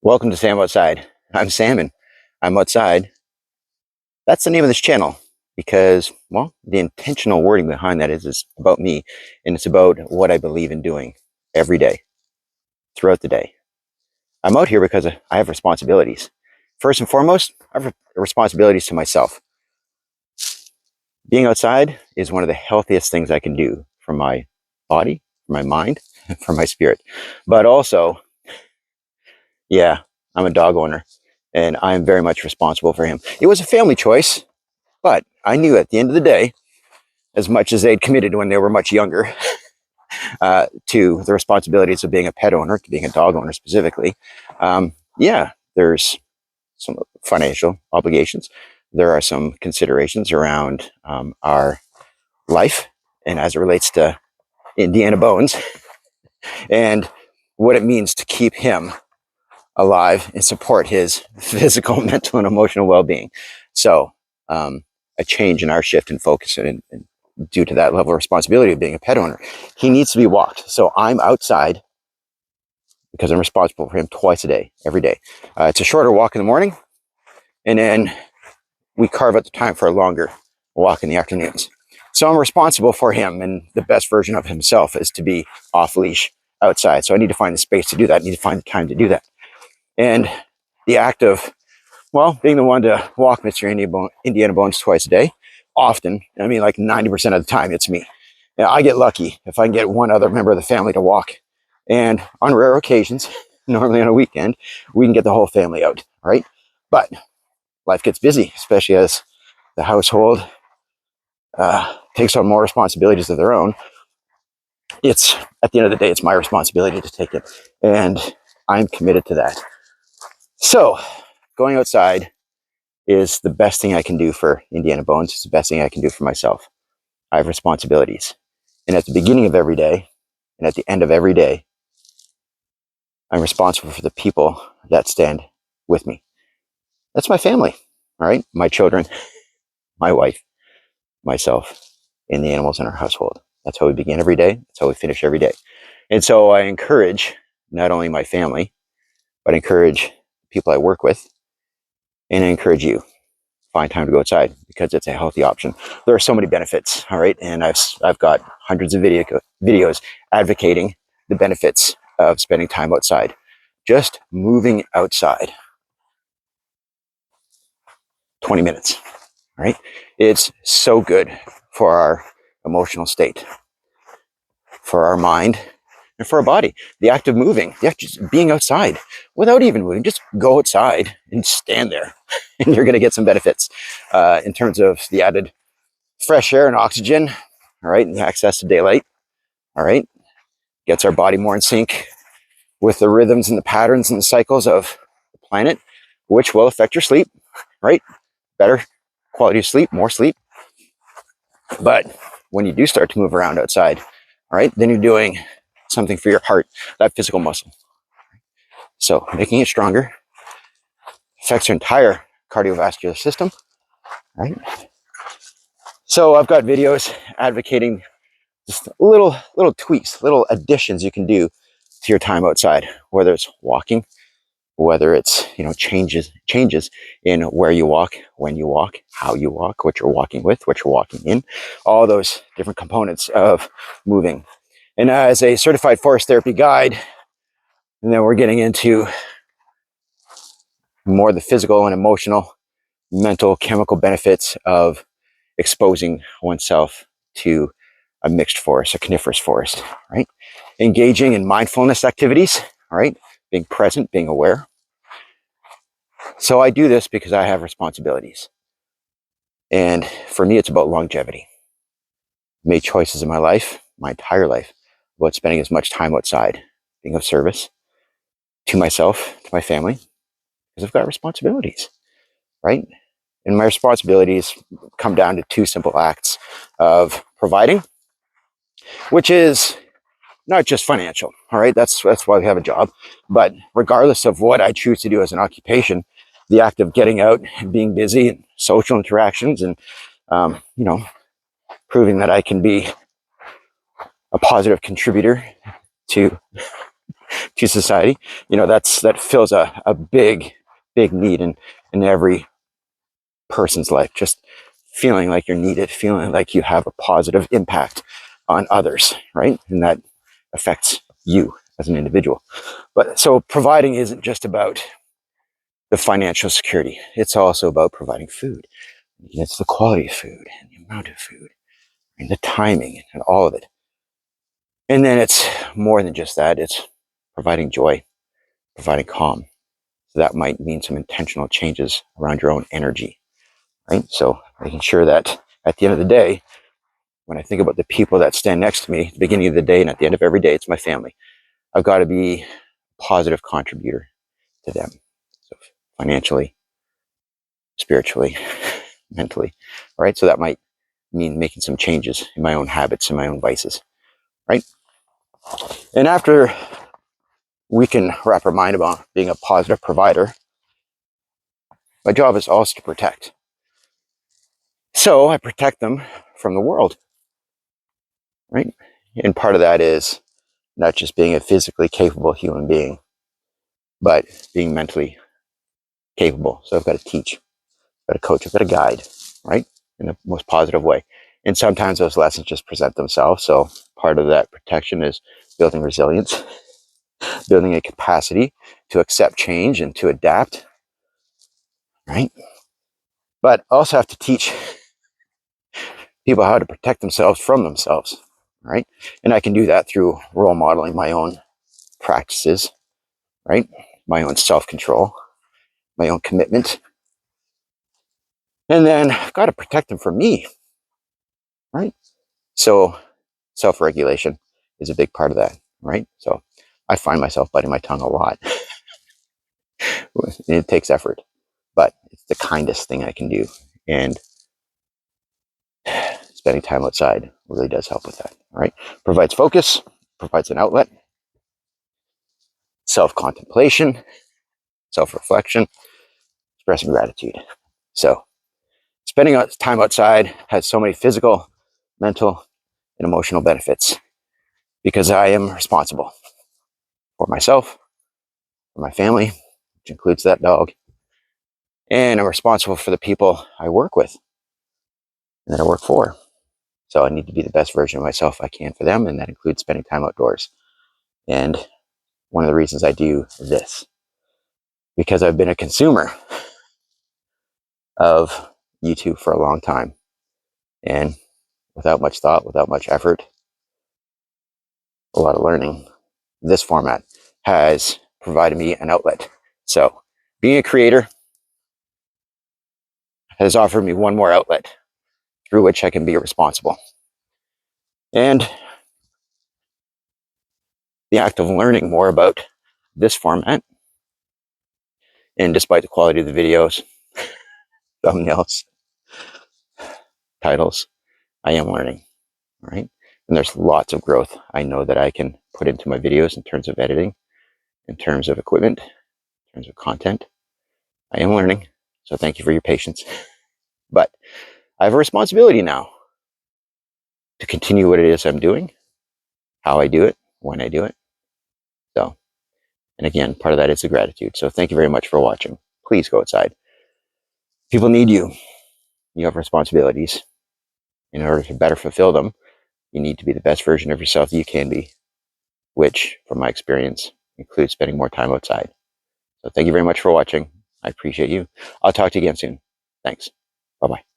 Welcome to Sam Outside. I'm Sam and I'm outside. That's the name of this channel because, well, the intentional wording behind that is about me, and it's about what I believe in doing every day, throughout the day. I'm out here because I have responsibilities. First and foremost, I have responsibilities to myself. Being outside is one of the healthiest things I can do for my body, for my mind, for my spirit. But also, yeah, I'm a dog owner and I'm very much responsible for him. It was a family choice, but I knew at the end of the day, as much as they'd committed when they were much younger to the responsibilities of being a pet owner, being a dog owner specifically, yeah, there's some financial obligations. There are some considerations around our life and as it relates to Indiana Bones and what it means to keep him alive and support his physical, mental, and emotional well-being. So a change in our shift and focus and due to that level of responsibility of being a pet owner, he needs to be walked. So I'm outside because I'm responsible for him twice a day, every day. It's a shorter walk in the morning, and then we carve out the time for a longer walk in the afternoons. So I'm responsible for him, and the best version of himself is to be off leash outside. So I need to find the space to do that. I need to find the time to do that. And the act of, well, being the one to walk Mr. Indiana Bones twice a day, often, I mean, like 90% of the time, it's me. Now, I get lucky if I can get one other member of the family to walk. And on rare occasions, normally on a weekend, we can get the whole family out, right? But life gets busy, especially as the household takes on more responsibilities of their own. It's, at the end of the day, it's my responsibility to take it. And I'm committed to that. So going outside is the best thing I can do for Indiana Bones. It's the best thing I can do for myself. I have responsibilities. And at the beginning of every day and at the end of every day, I'm responsible for the people that stand with me. That's my family, all right? My children, my wife, myself, and the animals in our household. That's how we begin every day. That's how we finish every day. And so I encourage not only my family, but I encourage people I work with, and I encourage you. Find time to go outside because it's a healthy option. There are so many benefits, all right? And I've got hundreds of videos advocating the benefits of spending time outside. Just moving outside 20 minutes, all right? It's so good for our emotional state, for our mind, and for our body. The act of moving, the act of just being outside without even moving, just go outside and stand there and you're gonna get some benefits in terms of the added fresh air and oxygen, all right, and access to daylight, all right, gets our body more in sync with the rhythms and the patterns and the cycles of the planet, which will affect your sleep, right? Better quality of sleep, more sleep. But when you do start to move around outside, all right, then you're doing something for your heart, that physical muscle. So making it stronger affects your entire cardiovascular system, right? So I've got videos advocating just little tweaks, little additions you can do to your time outside, whether it's walking, whether it's, changes in where you walk, when you walk, how you walk, what you're walking with, what you're walking in, all those different components of moving. And as a certified forest therapy guide, and then we're getting into more the physical and emotional, mental, chemical benefits of exposing oneself to a mixed forest, a coniferous forest, right? Engaging in mindfulness activities, right? Being present, being aware. So I do this because I have responsibilities. And for me, it's about longevity. I made choices in my life, my entire life, about spending as much time outside, being of service to myself, to my family, because I've got responsibilities, right? And my responsibilities come down to two simple acts of providing, which is not just financial, all right? That's why we have a job. But regardless of what I choose to do as an occupation, the act of getting out and being busy and social interactions and, proving that I can be a positive contributor to to society. That fills a big need in every person's life. Just feeling like you're needed, feeling like you have a positive impact on others, right? And that affects you as an individual. But so providing isn't just about the financial security. It's also about providing food. It's the quality of food and the amount of food and the timing and all of it. And then it's more than just that. It's providing joy, providing calm. So that might mean some intentional changes around your own energy, right? So making sure that at the end of the day, when I think about the people that stand next to me at the beginning of the day and at the end of every day, it's my family. I've got to be a positive contributor to them. So financially, spiritually, mentally, right? So that might mean making some changes in my own habits and my own vices, right? And after we can wrap our mind about being a positive provider, my job is also to protect. So I protect them from the world, right? And part of that is not just being a physically capable human being, but being mentally capable. So I've got to teach, I've got to coach, I've got to guide, right? In the most positive way. And sometimes those lessons just present themselves. So part of that protection is building resilience, building a capacity to accept change and to adapt, right? But I also have to teach people how to protect themselves from themselves, right? And I can do that through role modeling my own practices, right? My own self-control, my own commitment. And then I've got to protect them from me, right? So self-regulation is a big part of that, right? So I find myself biting my tongue a lot. It takes effort, but it's the kindest thing I can do. And spending time outside really does help with that, right? Provides focus, provides an outlet, self-contemplation, self-reflection, expressing gratitude. So spending time outside has so many physical, mental, and emotional benefits because I am responsible for myself, for my family, which includes that dog, and I'm responsible for the people I work with and that I work for. So I need to be the best version of myself I can for them, and that includes spending time outdoors. And one of the reasons I do this, because I've been a consumer of YouTube for a long time, and without much thought, without much effort, a lot of learning, this format has provided me an outlet. So being a creator has offered me one more outlet through which I can be responsible. And the act of learning more about this format, and despite the quality of the videos, thumbnails, titles, I am learning, right? And there's lots of growth I know that I can put into my videos in terms of editing, in terms of equipment, in terms of content. I am learning, so thank you for your patience. But I have a responsibility now to continue what it is I'm doing, how I do it, when I do it. So, and again, part of that is the gratitude. So thank you very much for watching. Please go outside. People need you. You have responsibilities. In order to better fulfill them, you need to be the best version of yourself that you can be, which, from my experience, includes spending more time outside. So thank you very much for watching. I appreciate you. I'll talk to you again soon. Thanks. Bye-bye.